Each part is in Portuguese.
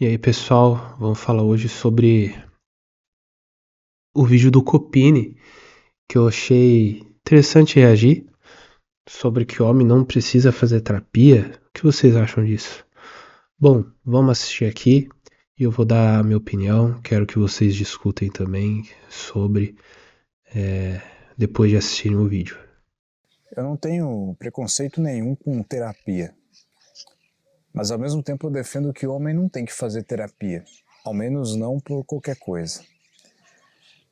E aí, pessoal, vamos falar hoje sobre o vídeo do Copini, que eu achei interessante reagir, sobre que o homem não precisa fazer terapia. O que vocês acham disso? Bom, vamos assistir aqui e eu vou dar a minha opinião. Quero que vocês discutem também sobre, depois de assistirem o vídeo. Eu não tenho preconceito nenhum com terapia, mas ao mesmo tempo eu defendo que o homem não tem que fazer terapia, ao menos não por qualquer coisa.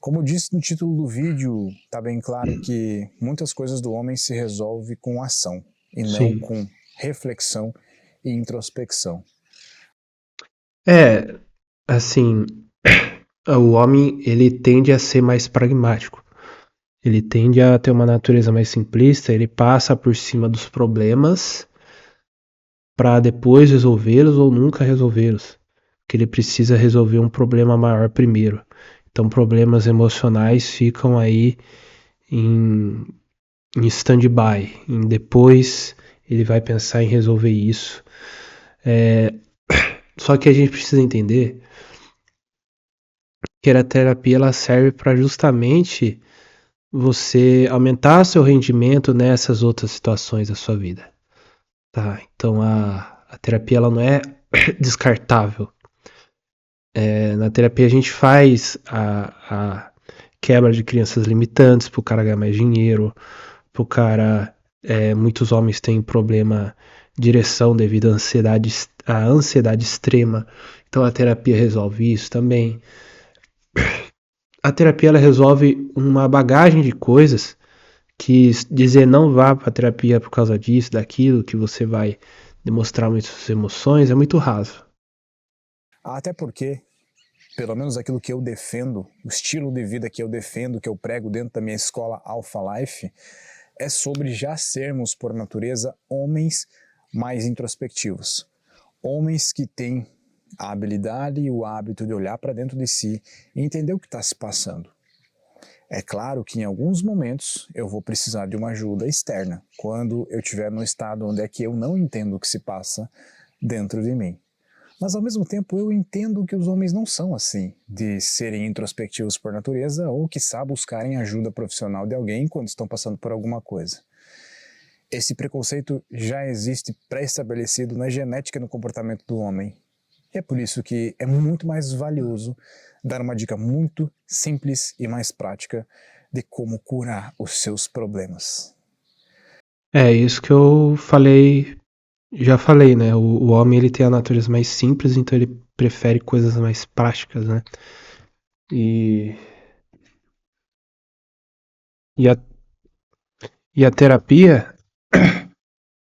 Como disse no título do vídeo, está bem claro que muitas coisas do homem se resolvem com ação e não Sim. com reflexão e introspecção. Assim, o homem ele tende a ser mais pragmático. Ele tende a ter uma natureza mais simplista, ele passa por cima dos problemas para depois resolvê-los ou nunca resolvê-los. Porque ele precisa resolver um problema maior primeiro. Então, problemas emocionais ficam aí em, em stand-by. Em depois ele vai pensar em resolver isso. Só que a gente precisa entender que a terapia ela serve para justamente você aumentar seu rendimento nessas outras situações da sua vida. Tá? Então a terapia ela não é descartável. Na terapia a gente faz a quebra de crenças limitantes para o cara ganhar mais dinheiro, para o cara. Muitos homens têm problema de ereção devido à ansiedade extrema. Então a terapia resolve isso também. A terapia ela resolve uma bagagem de coisas que dizer não vá para terapia por causa disso, daquilo, que você vai demonstrar muitas emoções, é muito raso. Até porque, pelo menos aquilo que eu defendo, o estilo de vida que eu defendo, que eu prego dentro da minha escola Alpha Life, é sobre já sermos, por natureza, homens mais introspectivos. Homens que têm a habilidade e o hábito de olhar para dentro de si e entender o que está se passando. É claro que em alguns momentos eu vou precisar de uma ajuda externa, quando eu estiver num estado onde é que eu não entendo o que se passa dentro de mim. Mas ao mesmo tempo eu entendo que os homens não são assim, de serem introspectivos por natureza ou quiçá buscarem ajuda profissional de alguém quando estão passando por alguma coisa. Esse preconceito já existe pré-estabelecido na genética e no comportamento do homem. E é por isso que é muito mais valioso dar uma dica muito simples e mais prática de como curar os seus problemas. É isso que eu falei, já falei, né? O homem ele tem a natureza mais simples, então ele prefere coisas mais práticas, né? E, e, a, e a terapia,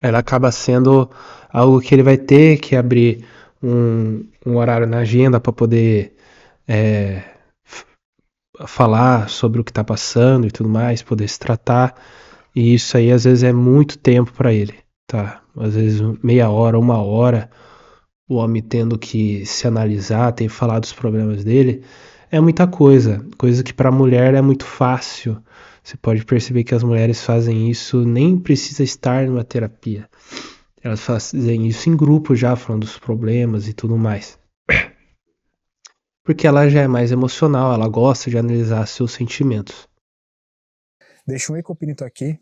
ela acaba sendo algo que ele vai ter que abrir um horário na agenda para poder é, falar sobre o que está passando e tudo mais, poder se tratar. E isso aí às vezes é muito tempo para ele, tá? Às vezes meia hora, uma hora, o homem tendo que se analisar, ter que falar dos problemas dele, é muita coisa. Coisa que para a mulher é muito fácil. Você pode perceber que as mulheres fazem isso, nem precisa estar numa terapia. Elas fazem isso em grupo já, falando dos problemas e tudo mais. Porque ela já é mais emocional, ela gosta de analisar seus sentimentos. Deixa um Ecopinito aqui.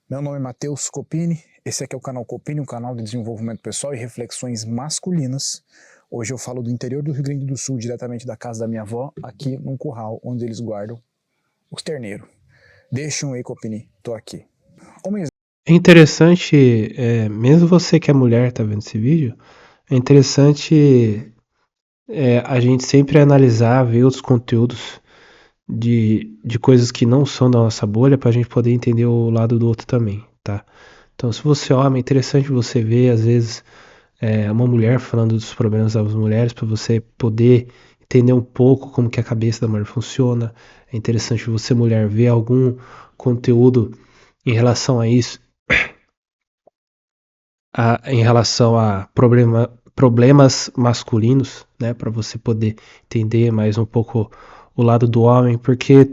Meu nome é Matheus Copini, esse aqui é o canal Copini, um canal de desenvolvimento pessoal e reflexões masculinas. Hoje eu falo do interior do Rio Grande do Sul, diretamente da casa da minha avó, aqui num curral onde eles guardam os terneiros. Deixa um Ecopini, tô aqui. Homens. É interessante, mesmo você que é mulher tá vendo esse vídeo, é interessante a gente sempre analisar, ver os conteúdos de coisas que não são da nossa bolha para a gente poder entender o lado do outro também, tá? Então, se você é homem, é interessante você ver, às vezes, uma mulher falando dos problemas das mulheres para você poder entender um pouco como que a cabeça da mulher funciona. É interessante você, mulher, ver algum conteúdo em relação a isso, em relação a problemas masculinos, né, para você poder entender mais um pouco o lado do homem, porque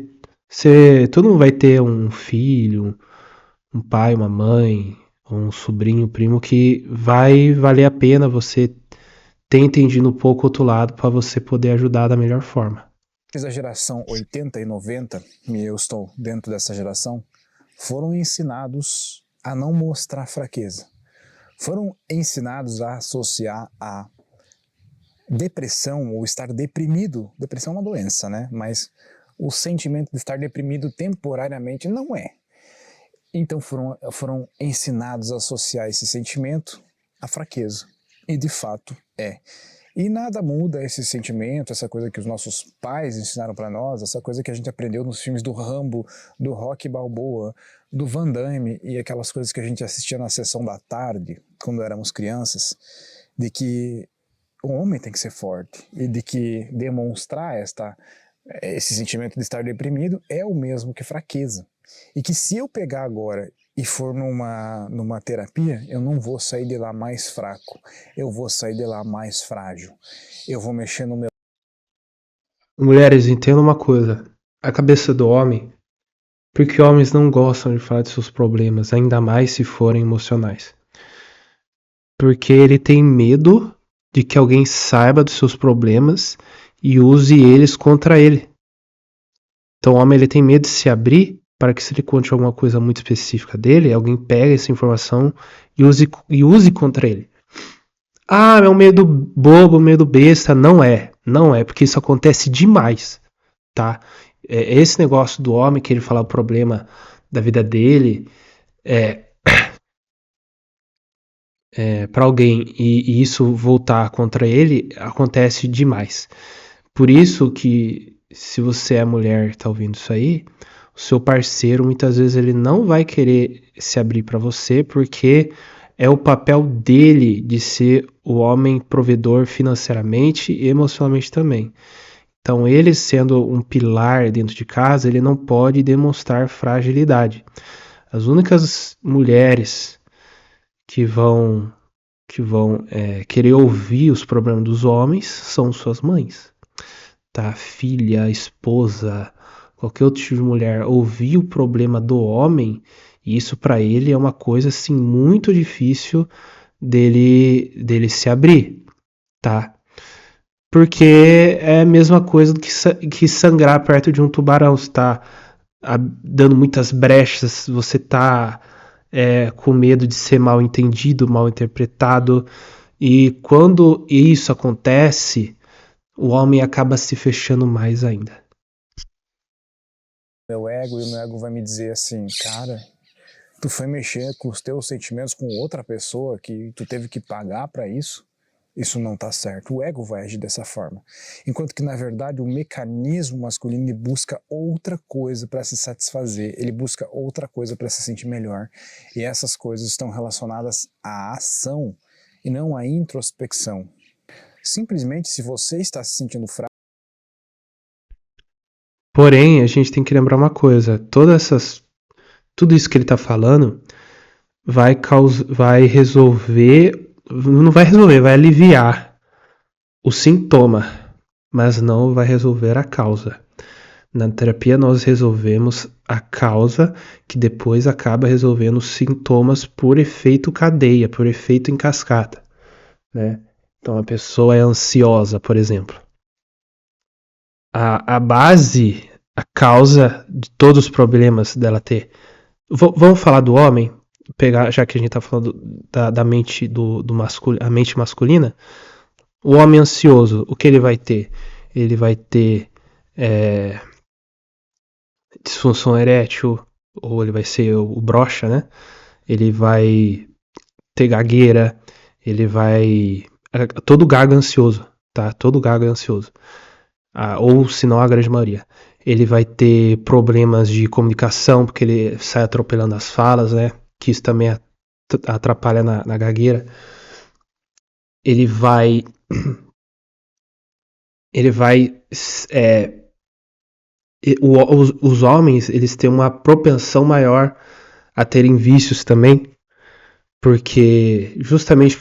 todo mundo vai ter um filho, um pai, uma mãe, um sobrinho, um primo que vai valer a pena você ter entendido um pouco o outro lado para você poder ajudar da melhor forma. Da geração 80 e 90, e eu estou dentro dessa geração, foram ensinados a não mostrar fraqueza. Foram ensinados a associar a depressão ou estar deprimido. Depressão é uma doença, né? Mas o sentimento de estar deprimido temporariamente não é. Então foram ensinados a associar esse sentimento à fraqueza. E de fato é. E nada muda esse sentimento, essa coisa que os nossos pais ensinaram para nós, essa coisa que a gente aprendeu nos filmes do Rambo, do Rocky Balboa, do Van Damme e aquelas coisas que a gente assistia na sessão da tarde, quando éramos crianças, de que o homem tem que ser forte e de que demonstrar esse sentimento de estar deprimido é o mesmo que fraqueza. E que se eu pegar agora e for numa terapia, eu não vou sair de lá mais fraco, eu vou sair de lá mais frágil, eu vou mexer no meu... Mulheres, entendam uma coisa, a cabeça do homem, porque homens não gostam de falar de seus problemas, ainda mais se forem emocionais. Porque ele tem medo de que alguém saiba dos seus problemas e use eles contra ele. Então o homem ele tem medo de se abrir para que se ele conte alguma coisa muito específica dele, alguém pegue essa informação e use contra ele. Ah, é um medo bobo, medo besta. Não é, porque isso acontece demais, tá? Esse negócio do homem que ele fala o problema da vida dele para alguém e isso voltar contra ele, acontece demais. Por isso que se você é mulher e tá ouvindo isso aí, o seu parceiro muitas vezes ele não vai querer se abrir para você porque é o papel dele de ser o homem provedor financeiramente e emocionalmente também. Então ele sendo um pilar dentro de casa, ele não pode demonstrar fragilidade. As únicas mulheres que vão querer ouvir os problemas dos homens são suas mães, tá? Filha, esposa, qualquer outro tipo de mulher ouvir o problema do homem, isso para ele é uma coisa assim muito difícil dele se abrir, tá? Porque é a mesma coisa do que sangrar perto de um tubarão. Você tá dando muitas brechas, você tá com medo de ser mal entendido, mal interpretado. E quando isso acontece, o homem acaba se fechando mais ainda. Meu ego, e o meu ego vai me dizer assim, cara, tu foi mexer com os teus sentimentos com outra pessoa que tu teve que pagar para isso? Isso não tá certo. O ego vai agir dessa forma. Enquanto que, na verdade, o mecanismo masculino busca outra coisa para se satisfazer, ele busca outra coisa para se sentir melhor. E essas coisas estão relacionadas à ação e não à introspecção. Simplesmente, se você está se sentindo fraco... Porém, a gente tem que lembrar uma coisa, tudo isso que ele está falando vai resolver, não vai resolver, vai aliviar o sintoma, mas não vai resolver a causa. Na terapia nós resolvemos a causa, que depois acaba resolvendo os sintomas por efeito cadeia, por efeito em cascata, né? Então a pessoa é ansiosa, por exemplo. A base, a causa de todos os problemas dela ter. Vamos falar do homem, pegar, já que a gente está falando da mente a mente masculina. O homem ansioso, o que ele vai ter? Ele vai ter disfunção erétil, ou ele vai ser o broxa, né? Ele vai ter gagueira, ele vai... Todo gago é ansioso, tá? Todo gago é ansioso. Ou se não a grande maioria. Ele vai ter problemas de comunicação, porque ele sai atropelando as falas, né? Que isso também atrapalha na gagueira. Ele vai os homens, eles têm uma propensão maior a terem vícios também, porque justamente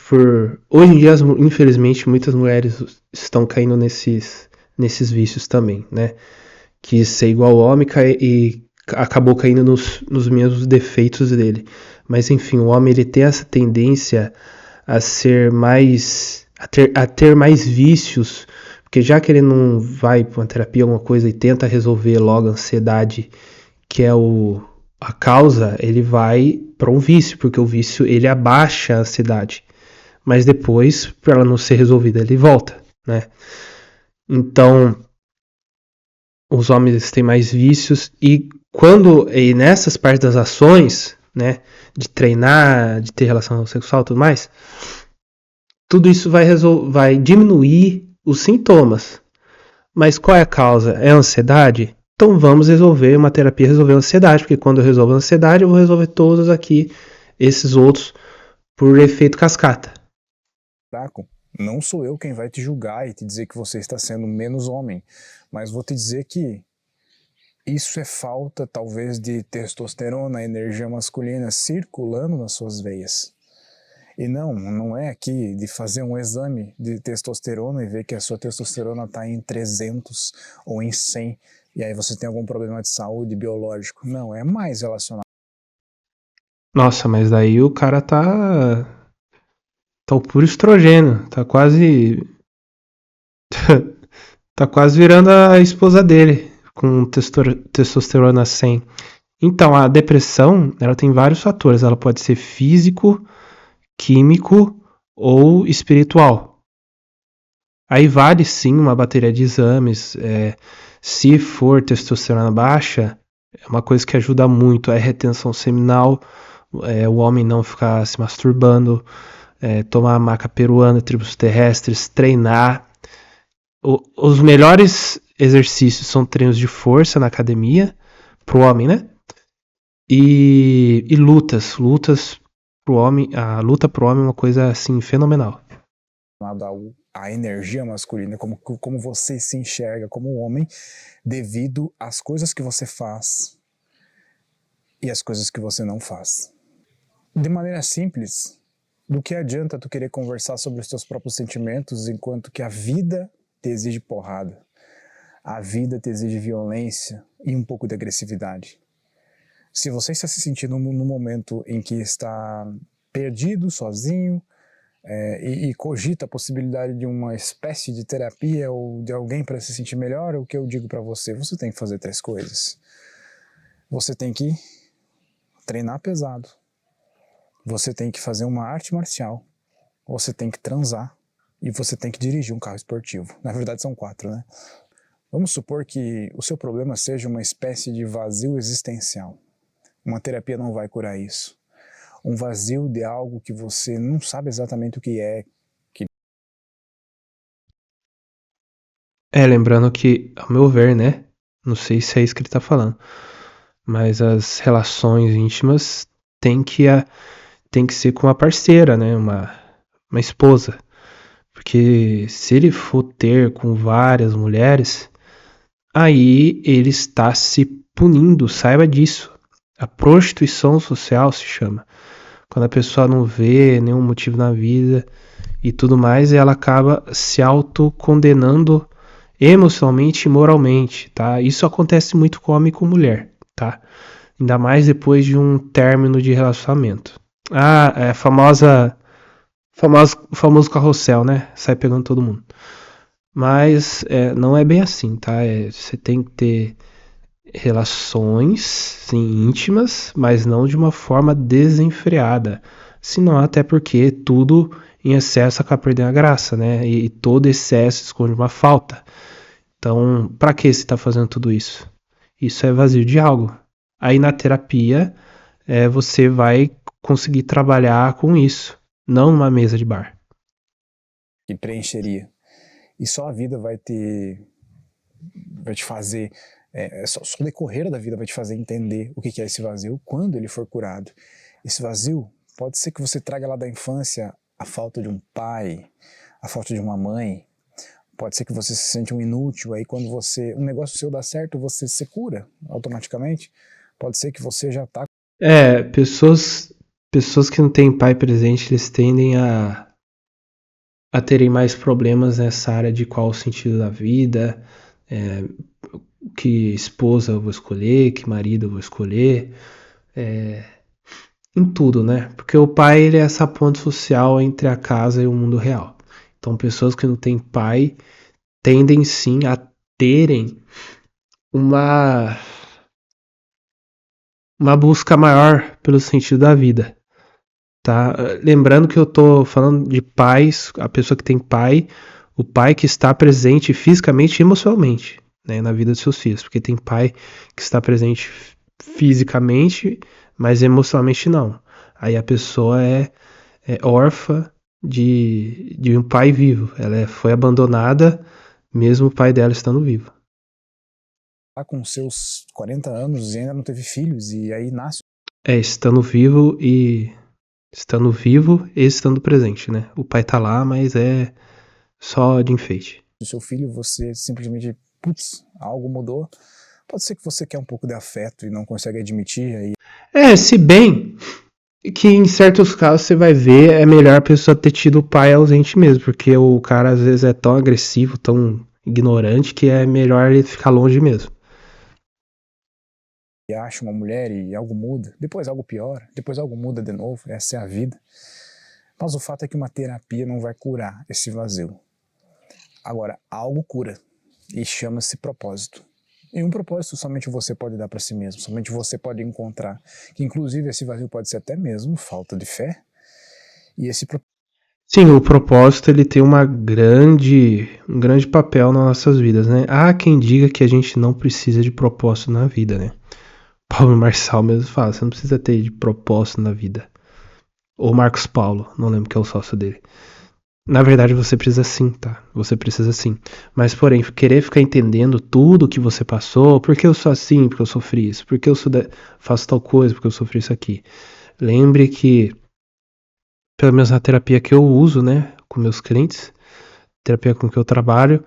hoje em dia, infelizmente, muitas mulheres estão caindo nesses vícios também, né? Quis ser igual ao homem e acabou caindo nos mesmos defeitos dele. Mas enfim, o homem ele tem essa tendência a a ter mais vícios, porque já que ele não vai para uma terapia, alguma coisa, e tenta resolver logo a ansiedade, que é a causa, ele vai para um vício, porque o vício ele abaixa a ansiedade. Mas depois, para ela não ser resolvida, ele volta, né? Então, os homens têm mais vícios e nessas partes das ações, né, de treinar, de ter relação sexual e tudo mais, tudo isso vai diminuir os sintomas. Mas qual é a causa? É a ansiedade? Então vamos resolver uma terapia, resolver a ansiedade, porque quando eu resolvo a ansiedade, eu vou resolver todos aqui, esses outros, por efeito cascata. Fraco. Não sou eu quem vai te julgar e te dizer que você está sendo menos homem, mas vou te dizer que isso é falta, talvez, de testosterona, energia masculina circulando nas suas veias. E não é aqui de fazer um exame de testosterona e ver que a sua testosterona está em 300 ou em 100, e aí você tem algum problema de saúde biológico. Não, é mais relacionado. Nossa, mas daí o cara tá o puro estrogênio, tá quase tá quase virando a esposa dele com testosterona 100. Então, a depressão, ela tem vários fatores, ela pode ser físico, químico ou espiritual. Aí vale sim uma bateria de exames. Se for testosterona baixa, é uma coisa que ajuda muito, é retenção seminal, o homem não ficar se masturbando, tomar maca peruana, tribos terrestres, treinar. Os melhores exercícios são treinos de força na academia, pro homem, né? E lutas pro homem, a luta pro homem é uma coisa assim fenomenal. A energia masculina, como você se enxerga como homem, devido às coisas que você faz e às coisas que você não faz. De maneira simples, do que adianta tu querer conversar sobre os teus próprios sentimentos enquanto que a vida te exige porrada, a vida te exige violência e um pouco de agressividade. Se você está se sentindo no momento em que está perdido, sozinho, e cogita a possibilidade de uma espécie de terapia ou de alguém para se sentir melhor, o que eu digo para você? Você tem que fazer 3 coisas. Você tem que treinar pesado. Você tem que fazer uma arte marcial. Você tem que transar. E você tem que dirigir um carro esportivo. Na verdade são 4, né? Vamos supor que o seu problema seja uma espécie de vazio existencial. Uma terapia não vai curar isso. Um vazio de algo que você não sabe exatamente o que é. Lembrando que, ao meu ver, né? Não sei se é isso que ele tá falando, mas as relações íntimas tem que ser com uma parceira, né? Uma esposa. Porque se ele for ter com várias mulheres, aí ele está se punindo, saiba disso. A prostituição social se chama. Quando a pessoa não vê nenhum motivo na vida e tudo mais, ela acaba se autocondenando emocionalmente e moralmente, tá? Isso acontece muito com homem e com mulher, tá? Ainda mais depois de um término de relacionamento. É a famoso carrossel, né? Sai pegando todo mundo. Mas não é bem assim, tá? Você tem que ter relações, sim, íntimas, mas não de uma forma desenfreada. Senão, até porque tudo em excesso acaba perdendo a graça, né? E todo excesso esconde uma falta. Então, para que você está fazendo tudo isso? Isso é vazio de algo. Aí na terapia, você vai conseguir trabalhar com isso, não numa mesa de bar. Que preencheria. E só a vida vai te fazer, só o decorrer da vida vai te fazer entender o que é esse vazio quando ele for curado. Esse vazio pode ser que você traga lá da infância a falta de um pai, a falta de uma mãe. Pode ser que você se sente um inútil, aí quando um negócio seu dá certo, você se cura automaticamente. Pode ser que você já tá... Pessoas que não têm pai presente, eles tendem a terem mais problemas nessa área de qual o sentido da vida, que esposa eu vou escolher, que marido eu vou escolher, em tudo, né? Porque o pai ele é essa ponte social entre a casa e o mundo real. Então, pessoas que não têm pai tendem sim a terem uma, uma busca maior pelo sentido da vida, tá? Lembrando que eu tô falando de pais, a pessoa que tem pai, o pai que está presente fisicamente e emocionalmente, né, na vida dos seus filhos, porque tem pai que está presente fisicamente, mas emocionalmente não. Aí a pessoa é órfã de um pai vivo, foi abandonada mesmo o pai dela estando vivo. Tá com seus 40 anos e ainda não teve filhos, e aí nasce Estando vivo e estando presente, né? O pai tá lá, mas é só de enfeite. o seu filho, você simplesmente, putz, algo mudou. Pode ser que você quer um pouco de afeto e não consegue admitir, aí Se bem que em certos casos você vai ver, é melhor a pessoa ter tido o pai ausente mesmo, porque o cara às vezes é tão agressivo, tão ignorante, que é melhor ele ficar longe mesmo. acha uma mulher e algo muda, depois algo piora, depois algo muda de novo, essa é a vida. Mas o fato é que uma terapia não vai curar esse vazio. Agora, algo cura e chama-se propósito. E um propósito somente você pode dar para si mesmo, somente você pode encontrar. Que inclusive esse vazio pode ser até mesmo falta de fé. E esse Sim, o propósito ele tem um grande papel nas nossas vidas, né? Há quem diga que a gente não precisa de propósito na vida, né? Paulo Marçal mesmo fala, você não precisa ter de propósito na vida. Ou Marcos Paulo, não lembro que é o sócio dele. Na verdade, você precisa sim, tá? Você precisa sim. Mas, porém, querer ficar entendendo tudo que você passou, por que eu sou assim, porque eu sofri isso, por que eu faço tal coisa, porque eu sofri isso aqui. Lembre que, pelo menos na terapia que eu uso, né, com meus clientes, terapia com que eu trabalho,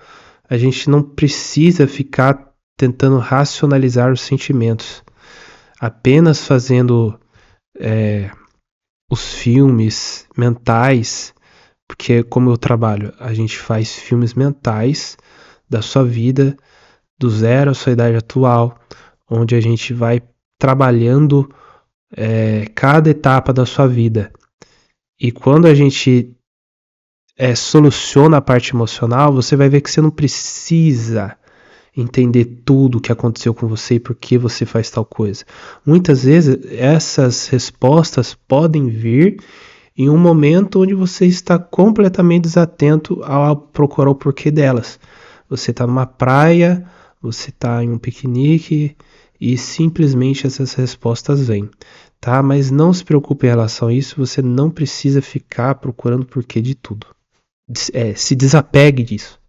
a gente não precisa ficar tentando racionalizar os sentimentos. Apenas fazendo os filmes mentais, porque como eu trabalho, a gente faz filmes mentais da sua vida, do zero à sua idade atual, onde a gente vai trabalhando cada etapa da sua vida. E quando a gente soluciona a parte emocional, você vai ver que você não precisa entender tudo o que aconteceu com você e por que você faz tal coisa. Muitas vezes essas respostas podem vir em um momento onde você está completamente desatento ao procurar o porquê delas. Você está numa praia, você está em um piquenique e simplesmente essas respostas vêm, tá? Mas não se preocupe em relação a isso, você não precisa ficar procurando o porquê de tudo. Se desapegue disso.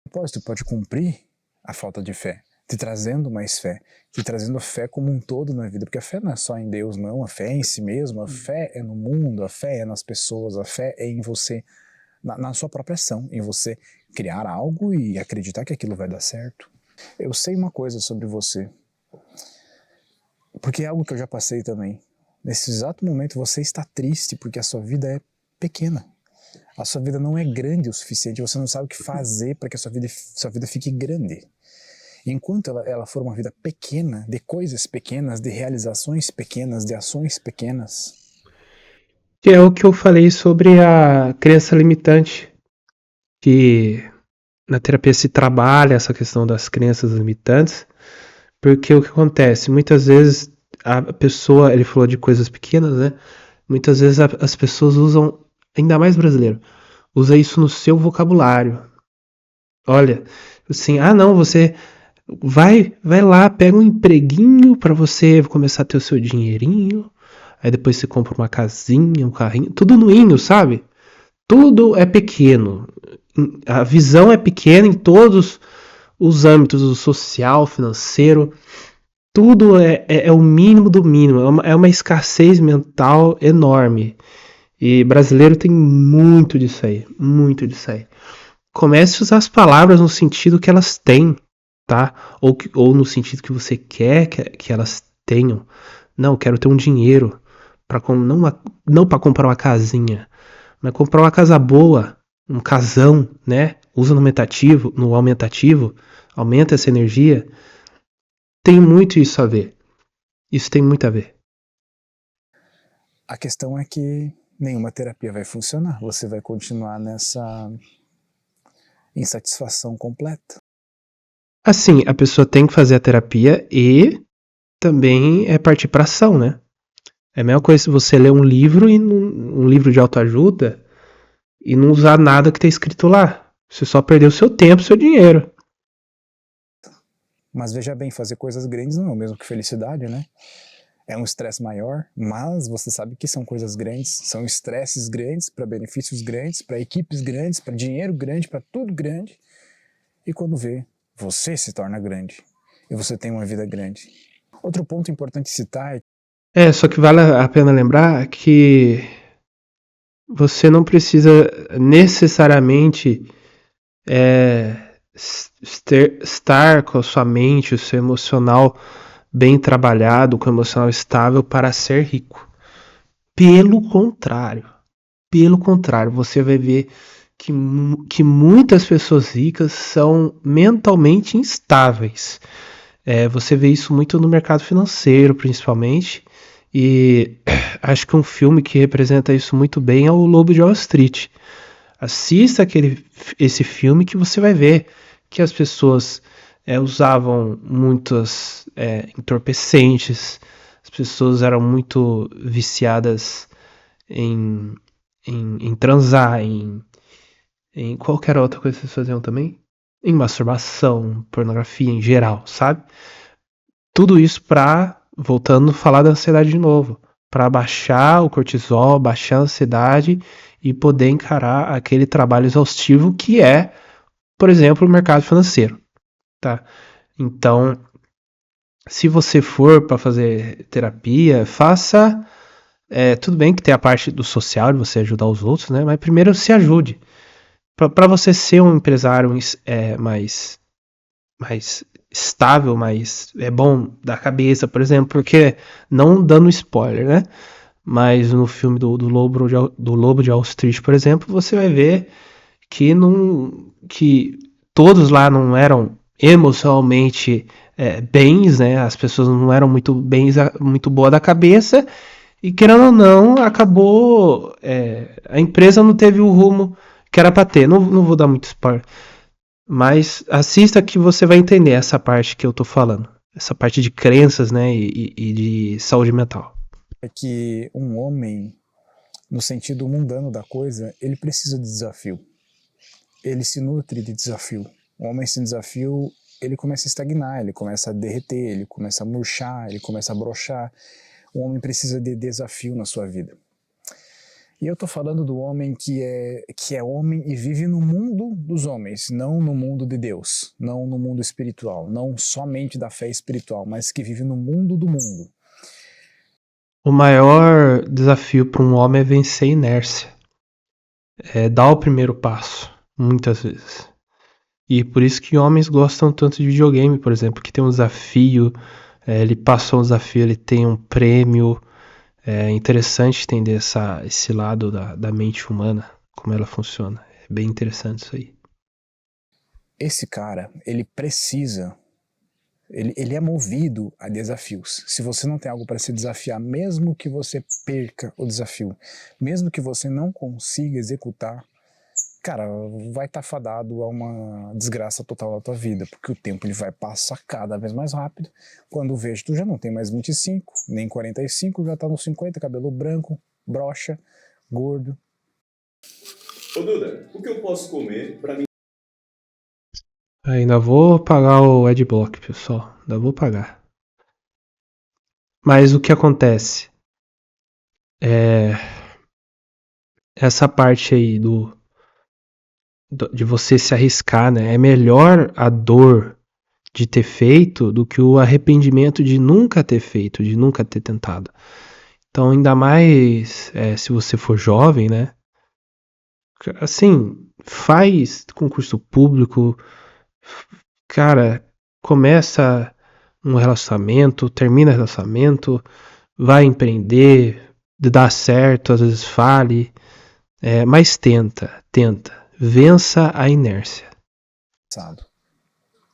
propósito pode cumprir a falta de fé, te trazendo mais fé, te trazendo a fé como um todo na vida, porque a fé não é só em Deus, não, a fé é em si mesmo, a fé é no mundo, a fé é nas pessoas, a fé é em você, na sua própria ação, em você criar algo e acreditar que aquilo vai dar certo. Eu sei uma coisa sobre você, porque é algo que eu já passei também. Nesse exato momento você está triste porque a sua vida é pequena. A sua vida não é grande o suficiente, você não sabe o que fazer para que a sua vida fique grande. Enquanto ela for uma vida pequena, de coisas pequenas, de realizações pequenas, de ações pequenas. Que é o que eu falei sobre a crença limitante, que na terapia se trabalha essa questão das crenças limitantes, porque o que acontece? Muitas vezes a pessoa, ele falou de coisas pequenas, né? Muitas vezes as pessoas usam, ainda mais brasileiro, usa isso no seu vocabulário. Olha, assim, não, você vai lá, pega um empreguinho para você começar a ter o seu dinheirinho, aí depois você compra uma casinha, um carrinho, tudo no inho, sabe? Tudo é pequeno. A visão é pequena em todos os âmbitos, o social, financeiro, tudo é o mínimo do mínimo, é uma escassez mental enorme. E brasileiro tem muito disso aí, muito disso aí. Comece a usar as palavras no sentido que elas têm, tá? Ou no sentido que você quer que elas tenham. Não, quero ter um dinheiro para não para comprar uma casinha, mas comprar uma casa boa, um casão, né? Usa no aumentativo, aumenta essa energia. Tem muito isso a ver. Isso tem muito a ver. A questão é que nenhuma terapia vai funcionar, você vai continuar insatisfação completa. Assim, a pessoa tem que fazer a terapia e também é partir para ação, né? É a mesma coisa se você ler um livro um livro de autoajuda e não usar nada que tá escrito lá. Você só perdeu seu tempo, seu dinheiro. Mas veja bem, fazer coisas grandes não é o mesmo que felicidade, né? É um estresse maior, mas você sabe que são coisas grandes, são estresses grandes, para benefícios grandes, para equipes grandes, para dinheiro grande, para tudo grande. E quando vê, você se torna grande e você tem uma vida grande. Outro ponto importante citar é Só que vale a pena lembrar que você não precisa necessariamente estar com a sua mente, o seu emocional bem trabalhado, com o emocional estável para ser rico. Pelo contrário, você vai ver que muitas pessoas ricas são mentalmente instáveis. Você vê isso muito no mercado financeiro, principalmente. E acho que um filme que representa isso muito bem é o Lobo de Wall Street. Assista esse filme que você vai ver que as pessoas usavam muitos entorpecentes, as pessoas eram muito viciadas em, em transar, em qualquer outra coisa que vocês faziam também, em masturbação, pornografia em geral, sabe? Tudo isso voltando a falar da ansiedade de novo, para baixar o cortisol, baixar a ansiedade e poder encarar aquele trabalho exaustivo que é, por exemplo, o mercado financeiro, tá? Então, se você for para fazer terapia, faça. Tudo bem que tem a parte do social, de você ajudar os outros, né? Mas primeiro se ajude. Para você ser um empresário mais estável, mais bom da cabeça, por exemplo, porque não dando spoiler, né? Mas no filme do Lobo de Wall Street, por exemplo, você vai ver que todos lá não eram emocionalmente bens, né? As pessoas não eram muito boa da cabeça e querendo ou não, acabou a empresa não teve o rumo que era para ter. Não vou dar muito spoiler, mas assista que você vai entender essa parte que eu tô falando. Essa parte de crenças, né, e de saúde mental. que um homem, no sentido mundano da coisa, ele precisa de desafio. Ele se nutre de desafio. O homem sem desafio, ele começa a estagnar, ele começa a derreter, ele começa a murchar, ele começa a brochar. O homem precisa de desafio na sua vida. E eu estou falando do homem que é homem e vive no mundo dos homens, não no mundo de Deus, não no mundo espiritual, não somente da fé espiritual, mas que vive no mundo do mundo. O maior desafio para um homem é vencer a inércia. É dar o primeiro passo, muitas vezes. E por isso que homens gostam tanto de videogame, por exemplo, que tem um desafio, ele passou um desafio, ele tem um prêmio. É interessante entender esse lado da mente humana, como ela funciona. É bem interessante isso aí. Esse cara, ele precisa, ele é movido a desafios. Se você não tem algo para se desafiar, mesmo que você perca o desafio, mesmo que você não consiga executar, cara, vai estar fadado a uma desgraça total da tua vida, porque o tempo ele vai passar cada vez mais rápido. Quando vejo, tu já não tem mais 25, nem 45, já tá nos 50, cabelo branco, broxa, gordo. Ô Duda, o que eu posso comer pra mim? Ainda vou pagar o Adblock, pessoal. Ainda vou pagar. Mas o que acontece? Essa parte aí de você se arriscar, né? É melhor a dor de ter feito do que o arrependimento de nunca ter feito, de nunca ter tentado. Então, ainda mais se você for jovem, né? Assim, faz concurso público, cara, começa um relacionamento, termina o relacionamento, vai empreender, dá certo, às vezes fale, mas tenta, vença a inércia.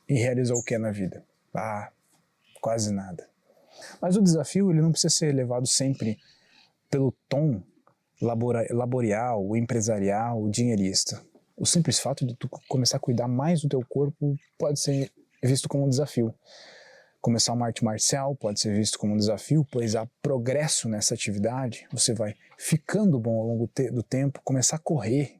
E realizou o que na vida? Quase nada. Mas o desafio ele não precisa ser levado sempre pelo tom laborial, empresarial, dinheirista. O simples fato de tu começar a cuidar mais do teu corpo pode ser visto como um desafio. Começar uma arte marcial pode ser visto como um desafio, pois há progresso nessa atividade, você vai ficando bom ao longo do tempo, começar a correr.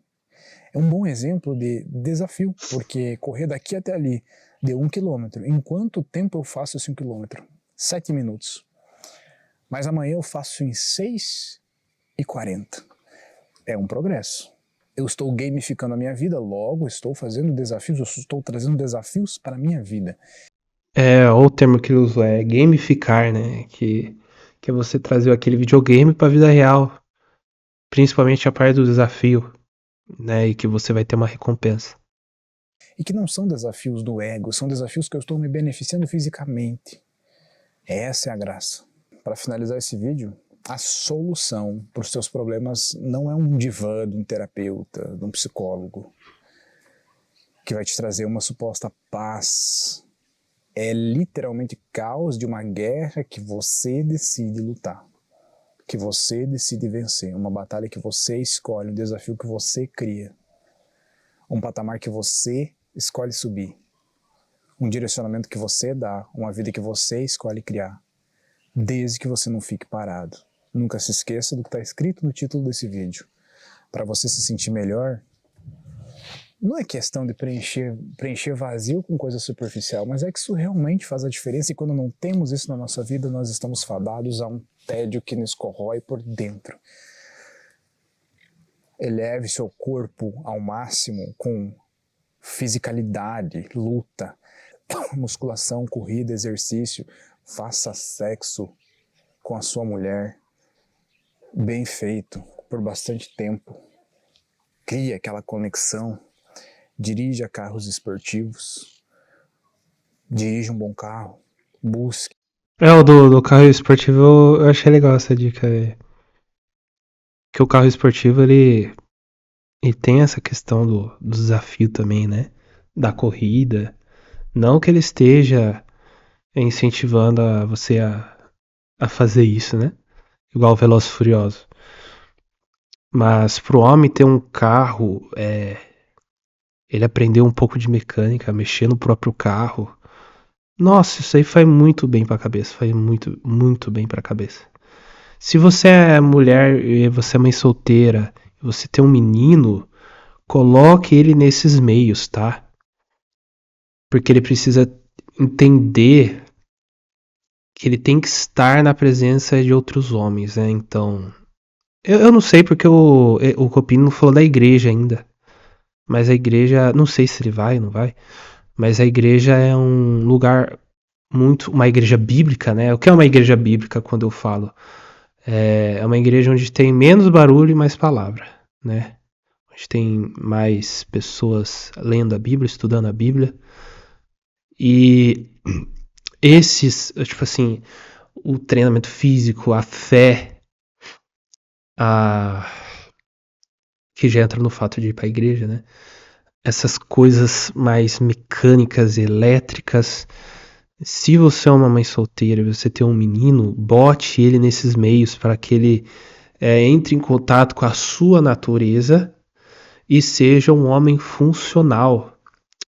É um bom exemplo de desafio, porque correr daqui até ali de 1 quilômetro, em quanto tempo eu faço esse 1 quilômetro? 7 minutos. Mas amanhã eu faço em 6:40. É um progresso. Eu estou gamificando a minha vida, logo estou fazendo desafios, eu estou trazendo desafios para a minha vida. O termo que ele usou é gamificar, né? Que é você trazer aquele videogame para a vida real, principalmente a parte do desafio, né? E que você vai ter uma recompensa. E que não são desafios do ego, são desafios que eu estou me beneficiando fisicamente. Essa é a graça. Para finalizar esse vídeo, a solução para os teus problemas não é um divã de um terapeuta, de um psicólogo, que vai te trazer uma suposta paz. É literalmente caos de uma guerra que você decide lutar, que você decide vencer, uma batalha que você escolhe, um desafio que você cria, um patamar que você escolhe subir, um direcionamento que você dá, uma vida que você escolhe criar, desde que você não fique parado. Nunca se esqueça do que está escrito no título desse vídeo. Para você se sentir melhor, não é questão de preencher vazio com coisa superficial, mas é que isso realmente faz a diferença, e quando não temos isso na nossa vida, nós estamos fadados a um tédio que nos corrói por dentro. Eleve seu corpo ao máximo com fisicalidade, luta, musculação, corrida, exercício. Faça sexo com a sua mulher bem feito, por bastante tempo. Crie aquela conexão. Dirija carros esportivos. Dirija um bom carro. Busque. O do carro esportivo eu achei legal essa dica. Que o carro esportivo ele tem essa questão do desafio também, né? Da corrida. Não que ele esteja incentivando você a fazer isso, né? Igual o Velozes e Furiosos. Mas pro homem ter um carro, ele aprender um pouco de mecânica, mexer no próprio carro. Nossa, isso aí faz muito bem pra cabeça. Faz muito, muito bem pra cabeça. Se você é mulher e você é mãe solteira, e você tem um menino, coloque ele nesses meios, tá? Porque ele precisa entender que ele tem que estar na presença de outros homens, né? Então, eu não sei porque o Copini não falou da igreja ainda. Mas a igreja, não sei se ele vai ou não vai, mas a igreja é um lugar uma igreja bíblica, né? O que é uma igreja bíblica quando eu falo? É uma igreja onde tem menos barulho e mais palavra, né? Onde tem mais pessoas lendo a Bíblia, estudando a Bíblia. E esses, tipo assim, o treinamento físico, a fé, que já entra no fato de ir para a igreja, né? Essas coisas mais mecânicas, elétricas. Se você é uma mãe solteira e você tem um menino, bote ele nesses meios para que ele entre em contato com a sua natureza e seja um homem funcional.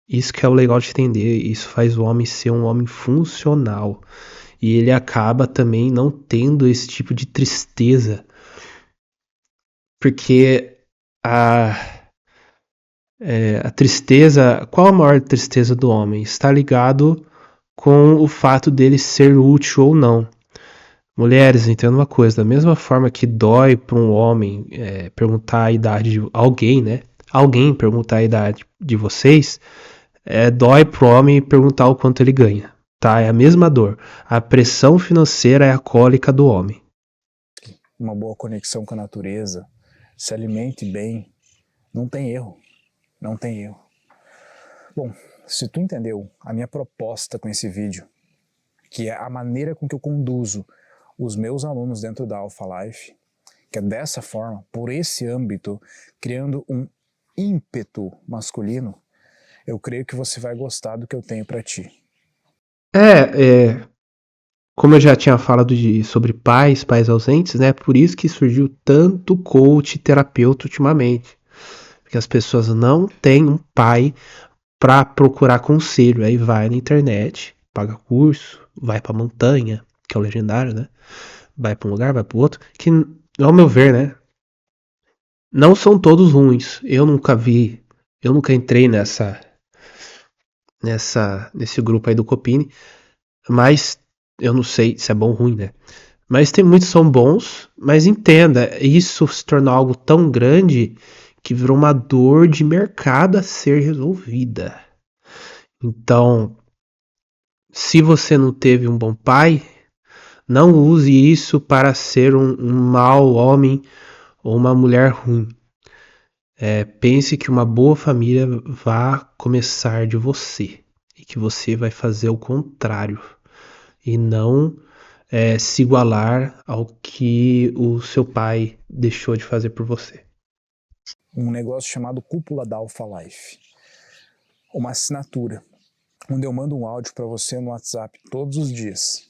Isso que é o legal de entender. Isso faz o homem ser um homem funcional. E ele acaba também não tendo esse tipo de tristeza. Porque a tristeza... Qual a maior tristeza do homem? Está ligado com o fato dele ser útil ou não. Mulheres, entendam uma coisa. Da mesma forma que dói para um homem perguntar a idade de alguém, né? Alguém perguntar a idade de vocês... dói pro homem perguntar o quanto ele ganha, tá? É a mesma dor. A pressão financeira é a cólica do homem. Uma boa conexão com a natureza, se alimente bem, não tem erro, não tem erro. Bom, se tu entendeu a minha proposta com esse vídeo, que é a maneira com que eu conduzo os meus alunos dentro da Alpha Life, que é dessa forma, por esse âmbito, criando um ímpeto masculino, eu creio que você vai gostar do que eu tenho para ti. Como eu já tinha falado sobre pais ausentes, né? Por isso que surgiu tanto coach terapeuta ultimamente. Porque as pessoas não têm um pai para procurar conselho. Aí vai na internet, paga curso, vai pra montanha, que é o legendário, né? Vai pra um lugar, vai pro outro, que, ao meu ver, né? Não são todos ruins. Eu nunca entrei nesse grupo aí do Copini, mas eu não sei se é bom ou ruim, né? Mas tem muitos que são bons, mas entenda, isso se tornou algo tão grande que virou uma dor de mercado a ser resolvida. Então, se você não teve um bom pai, não use isso para ser um mau homem ou uma mulher ruim. Pense que uma boa família vai começar de você e que você vai fazer o contrário e não se igualar ao que o seu pai deixou de fazer por você. Um negócio chamado Cúpula da Alpha Life. Uma assinatura, onde eu mando um áudio para você no WhatsApp todos os dias.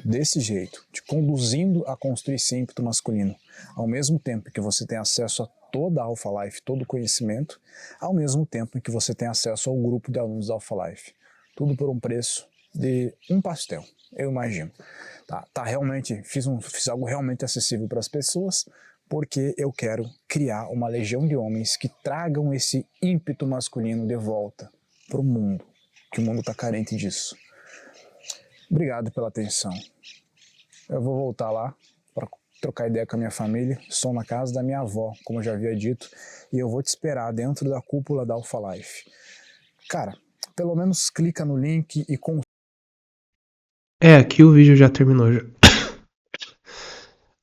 Desse jeito, te conduzindo a construir esse ímpeto masculino. Ao mesmo tempo que você tem acesso a toda a Alpha Life, todo o conhecimento, ao mesmo tempo que você tem acesso ao grupo de alunos da Alpha Life. Tudo por um preço de um pastel, eu imagino. Realmente, fiz algo realmente acessível para as pessoas, porque eu quero criar uma legião de homens que tragam esse ímpeto masculino de volta para o mundo, que o mundo está carente disso. Obrigado pela atenção. Eu vou voltar lá para trocar ideia com a minha família. Estou na casa da minha avó, como eu já havia dito, e eu vou te esperar dentro da cúpula da Alpha Life. Cara, pelo menos clica no link e Aqui o vídeo já terminou.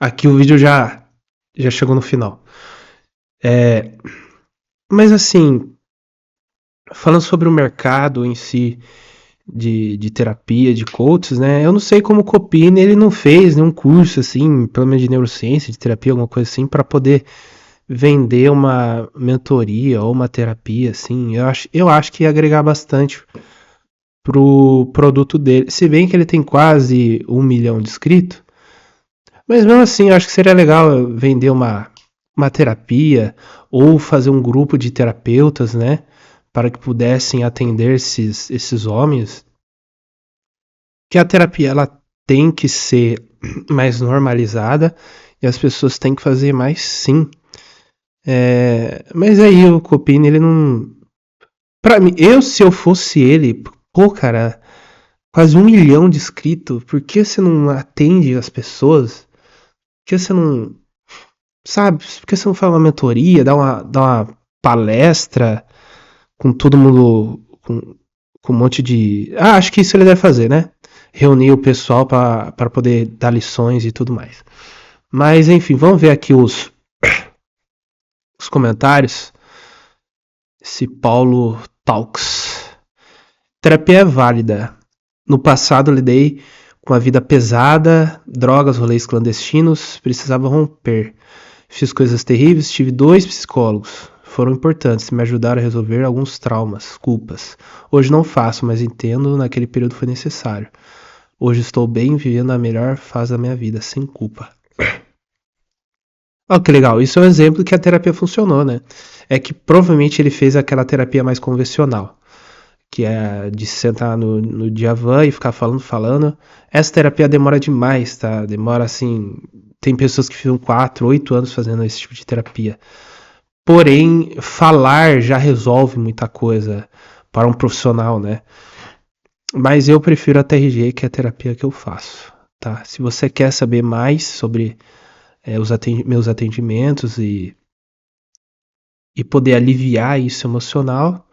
Aqui o vídeo já chegou no final. Mas assim, falando sobre o mercado em si de terapia, de coaches, né? Eu não sei como o Copini, ele não fez nenhum curso assim, pelo menos de neurociência, de terapia, alguma coisa assim, para poder vender uma mentoria ou uma terapia, assim. Eu acho que ia agregar bastante pro produto dele. Se bem que ele tem quase 1 milhão de inscritos, mas mesmo assim, eu acho que seria legal vender uma terapia ou fazer um grupo de terapeutas, né? Para que pudessem atender esses homens. Que a terapia ela tem que ser mais normalizada e as pessoas têm que fazer mais sim. Mas aí o Copini, ele não. Pra mim, se eu fosse ele, pô, cara, quase 1 milhão de inscritos, por que você não atende as pessoas? Por que você não. Sabe? Por que você não faz uma mentoria, dá uma palestra com todo mundo. Com um monte de. Acho que isso ele deve fazer, né? Reunir o pessoal para poder dar lições e tudo mais. Mas enfim, vamos ver aqui os comentários. Esse Paulo Talks. Terapia é válida. No passado lidei com a vida pesada, drogas, rolês clandestinos, precisava romper. Fiz coisas terríveis, tive 2 psicólogos. Foram importantes, me ajudaram a resolver alguns traumas, culpas. Hoje não faço, mas entendo, naquele período foi necessário. Hoje estou bem, vivendo a melhor fase da minha vida, sem culpa. Olha que legal, isso é um exemplo que a terapia funcionou, né? É que provavelmente ele fez aquela terapia mais convencional, que é de sentar no divã e ficar falando. Essa terapia demora demais, tá? Demora assim... Tem pessoas que ficam 4, 8 anos fazendo esse tipo de terapia. Porém, falar já resolve muita coisa para um profissional, né? Mas eu prefiro a TRG, que é a terapia que eu faço, tá? Se você quer saber mais sobre meus atendimentos e poder aliviar isso emocional,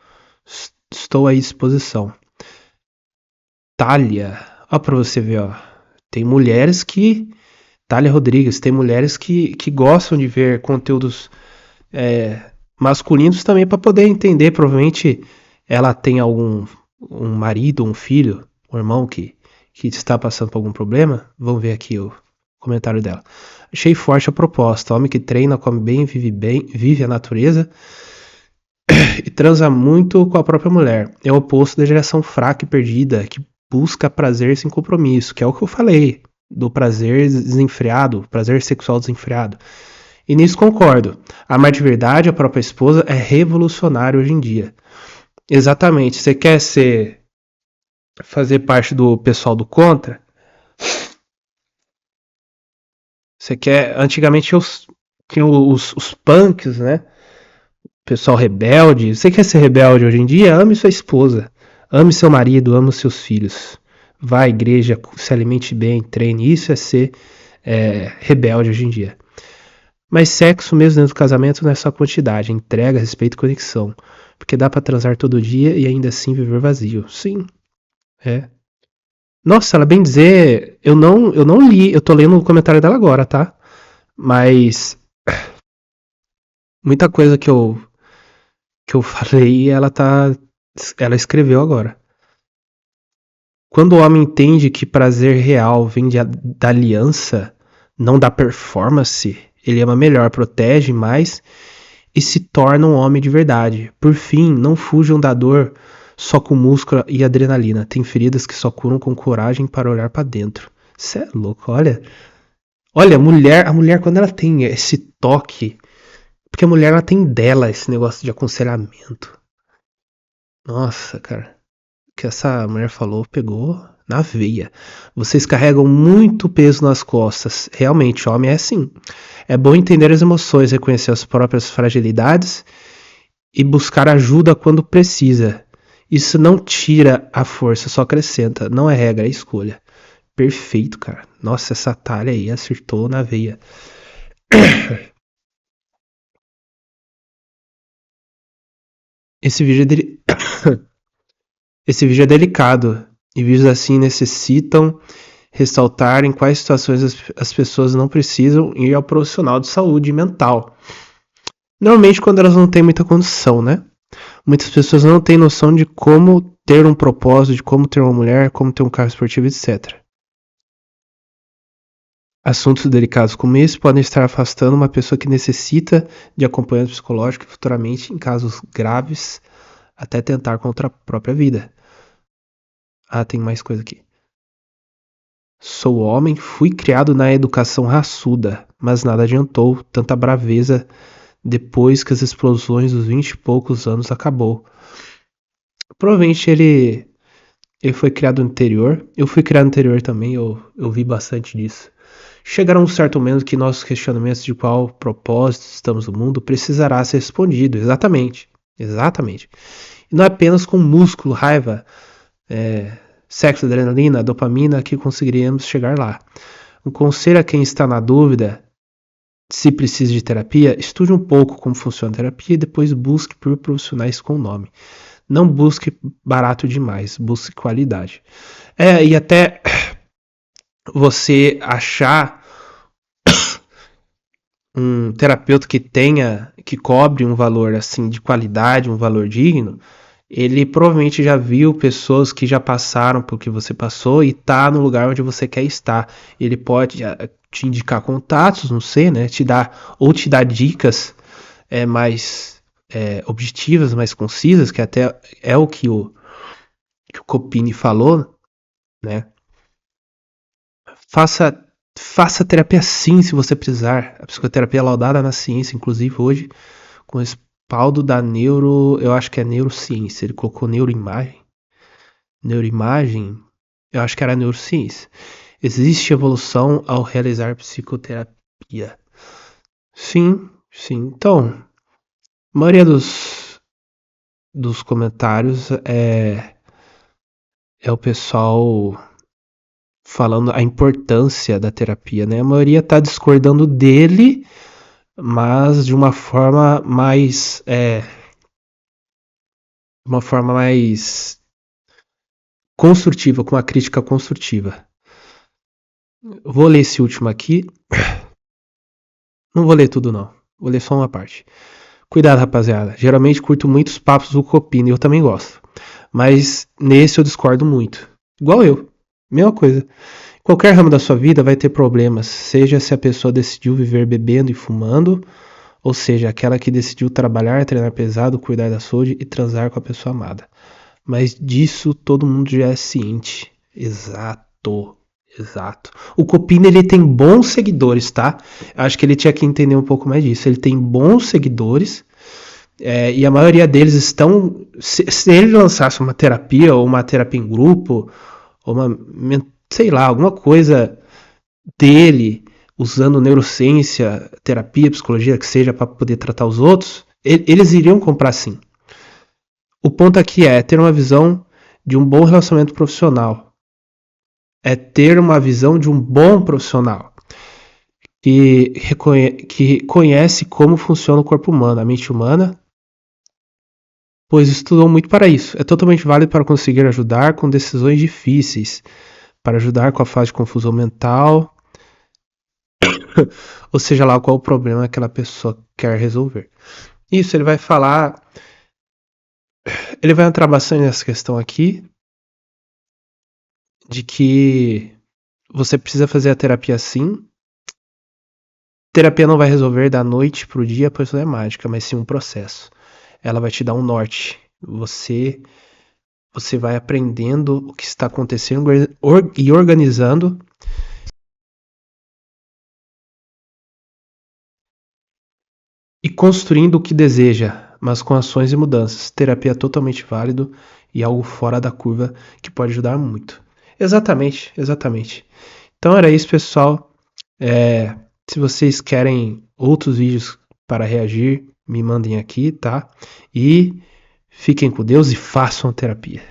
estou à disposição. Thalia, ó pra você ver, ó. Tem mulheres que... Thalia Rodrigues, tem mulheres que gostam de ver conteúdos masculinos também para poder entender. Provavelmente ela tem um marido, um filho, um irmão que está passando por algum problema. Vamos ver aqui o comentário dela. Achei forte a proposta. Homem que treina, come bem, vive a natureza e transa muito com a própria mulher. É o oposto da geração fraca e perdida que busca prazer sem compromisso, que é o que eu falei, do prazer desenfreado, prazer sexual desenfreado. E nisso concordo. Amar de verdade a própria esposa é revolucionário hoje em dia. Exatamente. Você quer fazer parte do pessoal do contra? Você quer. Antigamente tinha os punks, né? Pessoal rebelde. Você quer ser rebelde hoje em dia? Ame sua esposa. Ame seu marido, ame seus filhos. Vá à igreja, se alimente bem, treine. Isso é ser rebelde hoje em dia. Mas sexo mesmo dentro do casamento não é só quantidade, entrega, respeito e conexão. Porque dá pra transar todo dia e ainda assim viver vazio. Sim, é. Nossa, ela bem dizer, eu não li, eu tô lendo o comentário dela agora, tá? Mas muita coisa que eu falei, ela escreveu agora. Quando o homem entende que prazer real vem da aliança, não da performance, ele ama melhor, protege mais e se torna um homem de verdade. Por fim, não fujam da dor só com músculo e adrenalina. Tem feridas que só curam com coragem para olhar para dentro. Cê é louco, olha. Olha, a mulher quando ela tem esse toque, porque a mulher ela tem dela esse negócio de aconselhamento. Nossa, cara. O que essa mulher falou pegou na veia. Vocês carregam muito peso nas costas. Realmente, homem é assim. É bom entender as emoções, reconhecer as próprias fragilidades e buscar ajuda quando precisa. Isso não tira a força, só acrescenta. Não é regra, é escolha. Perfeito, cara. Nossa, essa talha aí acertou na veia. Esse vídeo é Esse vídeo é delicado e vídeos assim necessitam ressaltar em quais situações as pessoas não precisam ir ao profissional de saúde mental. Normalmente quando elas não têm muita condição, né? Muitas pessoas não têm noção de como ter um propósito, de como ter uma mulher, como ter um carro esportivo, etc. Assuntos delicados como esse podem estar afastando uma pessoa que necessita de acompanhamento psicológico e futuramente, em casos graves, até tentar contra a própria vida. Ah, tem mais coisa aqui. Sou homem, fui criado na educação raçuda, mas nada adiantou, tanta braveza depois que as explosões dos 20 e poucos anos acabou. Provavelmente ele foi criado no interior. Eu fui criado no interior também, eu vi bastante disso. Chegará um certo momento que nossos questionamentos de qual propósito estamos no mundo precisará ser respondido. Exatamente. Exatamente. E não é apenas com músculo, raiva, sexo, adrenalina, dopamina que conseguiremos chegar lá. Um conselho a quem está na dúvida se precisa de terapia, estude um pouco como funciona a terapia e depois busque por profissionais com nome. Não busque barato demais, busque qualidade. E até você achar um terapeuta que cobre um valor assim de qualidade, um valor digno, ele provavelmente já viu pessoas que já passaram por que você passou e tá no lugar onde você quer estar. Ele pode te indicar contatos, não sei, né? Te dar dicas mais objetivas, mais concisas, que até é o que o Copini falou, né? Faça terapia sim, se você precisar. A psicoterapia é laudada na ciência, inclusive hoje, com respaldo da eu acho que é neurociência. Ele colocou neuroimagem, eu acho que era neurociência. Existe evolução ao realizar psicoterapia. Sim. Então, a maioria dos comentários é o pessoal falando a importância da terapia, né? A maioria tá discordando dele, mas de uma forma mais construtiva, com uma crítica construtiva. Vou ler esse último aqui. Não vou ler tudo não. Vou ler só uma parte. Cuidado, rapaziada. Geralmente curto muitos papos do Copini, eu também gosto. Mas nesse eu discordo muito. Igual eu. Mesma coisa. Qualquer ramo da sua vida vai ter problemas, seja se a pessoa decidiu viver bebendo e fumando, ou seja, aquela que decidiu trabalhar, treinar pesado, cuidar da saúde e transar com a pessoa amada. Mas disso todo mundo já é ciente. Exato. Exato. O Copini, ele tem bons seguidores, tá? Acho que ele tinha que entender um pouco mais disso. Ele tem bons seguidores, e a maioria deles estão... Se ele lançasse uma terapia, ou uma terapia em grupo, ou sei lá, alguma coisa dele, usando neurociência, terapia, psicologia, que seja, para poder tratar os outros, eles iriam comprar sim. O ponto aqui é ter uma visão de um bom relacionamento profissional. É ter uma visão de um bom profissional que conhece como funciona o corpo humano, a mente humana, pois estudou muito para isso. É totalmente válido para conseguir ajudar com decisões difíceis, para ajudar com a fase de confusão mental, ou seja lá qual o problema que aquela pessoa quer resolver. Isso, ele vai falar, ele vai entrar bastante nessa questão aqui, de que você precisa fazer a terapia sim. Terapia não vai resolver da noite pro dia, pois não é mágica, mas sim um processo. Ela vai te dar um norte. Você vai aprendendo o que está acontecendo e organizando. E construindo o que deseja, mas com ações e mudanças. Terapia é totalmente válido e algo fora da curva que pode ajudar muito. Exatamente, exatamente. Então era isso, pessoal. Se vocês querem outros vídeos para reagir, me mandem aqui, tá? E fiquem com Deus e façam terapia.